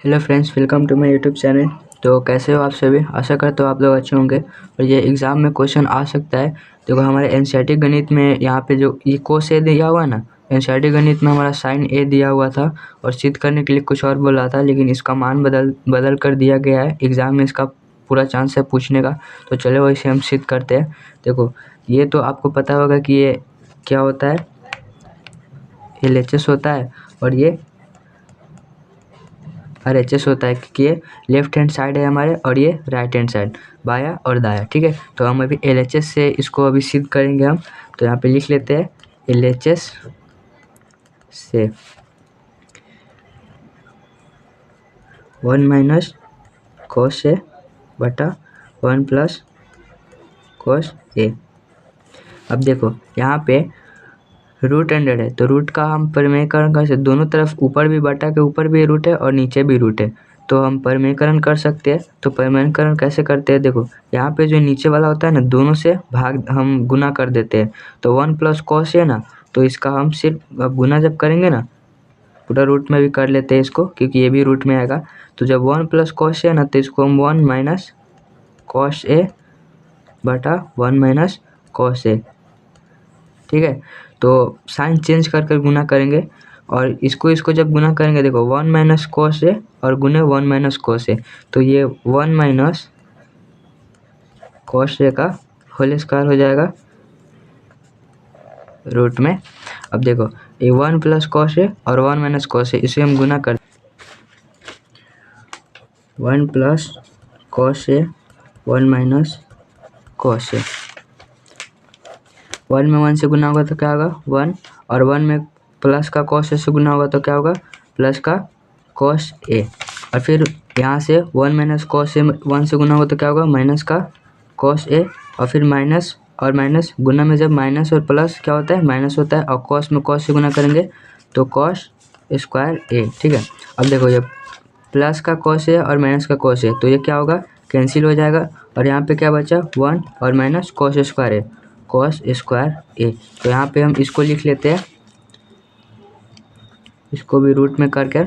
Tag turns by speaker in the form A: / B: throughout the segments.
A: Hello friends, welcome to my YouTube channel. तो कैसे हो आप सभी? आशा करता हूँ आप लोग अच्छे होंगे। और ये एग्ज़ाम में क्वेश्चन आ सकता है। देखो हमारे एनसीईआरटी गणित में यहाँ पे जो ये कोस ए दिया हुआ है ना, एनसीईआरटी गणित में हमारा साइन ए दिया हुआ था और सिद्ध करने के लिए कुछ और बोला था, लेकिन इसका मान बदल कर दिया गया है। एग्ज़ाम में इसका पूरा चांस है पूछने का, तो चलो इसे हम सिद्ध करते हैं। देखो ये तो आपको पता होगा कि ये क्या होता है, LHS होता है और ये RHS होता है, क्योंकि ये लेफ्ट हैंड साइड है हमारे और ये राइट हैंड साइड, बाया और दाया। ठीक है, तो हम अभी LHS से इसको अभी सिद्ध करेंगे हम। तो यहाँ पे लिख लेते हैं LHS से 1 माइनस cos A बटा 1 प्लस cos A। अब देखो यहाँ पे रूट अंडर है, तो रूट का हम परिमेयकरण कर सकते, दोनों तरफ ऊपर भी बटा के ऊपर भी रूट है और नीचे भी रूट है, तो हम परिमेयकरण कर सकते हैं। तो परिमेयकरण कैसे करते हैं, देखो यहाँ पे जो नीचे वाला होता है ना, दोनों से भाग हम गुना कर देते हैं। तो 1 प्लस कॉस है ना, तो इसका हम सिर्फ गुना जब करेंगे ना, पूरा रूट में भी कर लेते हैं इसको, क्योंकि ये भी रूट में आएगा। तो जब 1 प्लस कॉस है ना, तो इसको हम 1 माइनस कॉस ए बटा 1 माइनस कॉस ए। ठीक है, तो साइन चेंज कर कर गुना करेंगे और इसको जब गुना करेंगे, देखो 1 माइनस कॉस ए और गुने 1 माइनस कॉस ए, तो ये 1 माइनस कॉस ए का होल स्क्वायर हो जाएगा रूट में। अब देखो ये 1 प्लस कॉस ए और 1 माइनस कॉस ए, इसे हम गुना कर 1 plus cos A 1 minus cos A. 1 में 1 से गुना होगा तो क्या होगा 1, और 1 में प्लस का कॉस ए से गुना होगा तो क्या होगा प्लस का कॉस ए। और फिर यहाँ से 1 माइनस कॉस ए 1 से गुना होगा तो क्या होगा माइनस का कॉस ए, और फिर माइनस और माइनस गुना में जब माइनस और प्लस क्या होता है माइनस होता है, और कॉस में कॉस से गुना करेंगे तो कॉस स्क्वायर ए। ठीक है, अब देखो ये प्लस का कॉस ए और माइनस का कॉस ए, तो ये क्या होगा कैंसिल हो जाएगा, और यहाँ पे क्या बचा 1 और minus cos square A, cos square A. तो यहाँ पे हम इसको लिख लेते हैं, इसको भी रूट में करके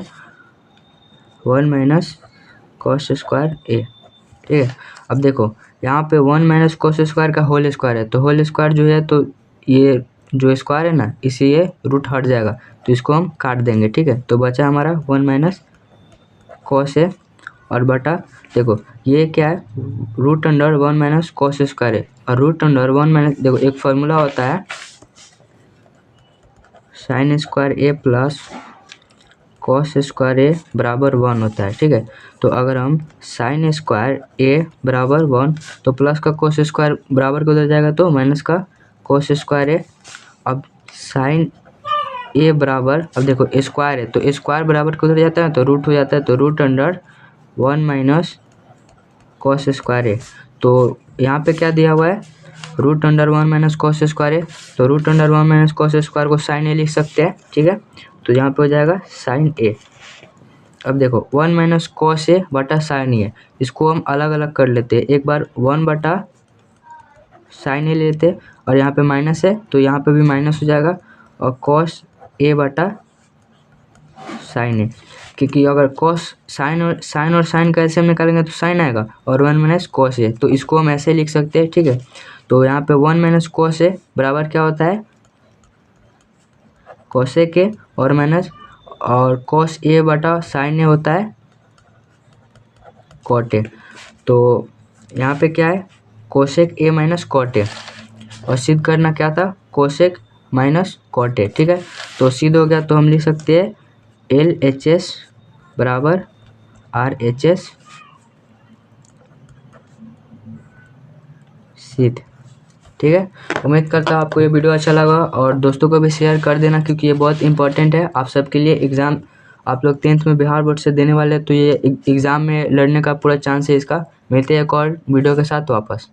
A: 1 माइनस कॉस स्क्वायर ए। ठीक है, अब देखो यहाँ पे 1 माइनस कॉस स्क्वायर का होल स्क्वायर है, तो होल स्क्वायर जो है, तो ये जो स्क्वायर है ना, इसी ये रूट हट जाएगा, तो इसको हम काट देंगे। ठीक है, तो बचा हमारा 1 माइनस कॉस ए और बटा, देखो ये क्या है root under 1 minus cos square है, और रूट अंडर 1 माइनस, देखो एक फॉर्मूला होता है साइन स्क्वायर ए प्लस कॉस स्क्वायर ए बराबर 1 होता है। ठीक है, तो अगर हम साइन स्क्वायर ए बराबर 1, तो प्लस का कॉस स्क्वायर बराबर किधर जाएगा तो माइनस का कॉस स्क्वायर ए। अब साइन ए बराबर, अब देखो स्क्वायर है, तो स्क्वायर बराबर किधर जाता है तो रूट हो जाता है, तो root under 1 minus cos square A. तो यहाँ पे क्या दिया हुआ है root under 1 minus cos square A, तो root under 1 minus cos square को साइन ए लिख सकते हैं। ठीक है, तो यहाँ पे हो जाएगा साइन ए। अब देखो 1 माइनस कॉस ए बटा साइन ए, इसको हम अलग अलग कर लेते हैं। एक बार 1 बटा साइन ए लेते हैं, और यहाँ पे माइनस है तो यहाँ पे भी माइनस हो जाएगा, और कॉस ए बटा साइन ए, क्योंकि अगर कॉस साइन और साइन का ऐसे हम निकालेंगे तो साइन आएगा, और 1 माइनस कॉस ए, तो इसको हम ऐसे लिख सकते हैं। ठीक है, तो यहाँ पे 1 माइनस कॉस ए बराबर क्या होता है कोसेक ए और माइनस, और कॉस ए बटा साइन ए होता है कॉट ए। तो यहाँ पे क्या है cosec A minus cot A, और सिद्ध करना क्या था कोसेक माइनस कॉट ए। ठीक है, तो सिद्ध हो गया, तो हम लिख सकते हैं LHS बराबर RHS सिद्ध। ठीक है, उम्मीद करता हूँ आपको ये वीडियो अच्छा लगा, और दोस्तों को भी शेयर कर देना, क्योंकि ये बहुत इंपॉर्टेंट है आप सबके लिए। एग्ज़ाम आप लोग 10th में बिहार बोर्ड से देने वाले हैं, तो ये एग्ज़ाम में लड़ने का पूरा चांस है इसका। मिलते हैं एक और वीडियो के साथ वापस।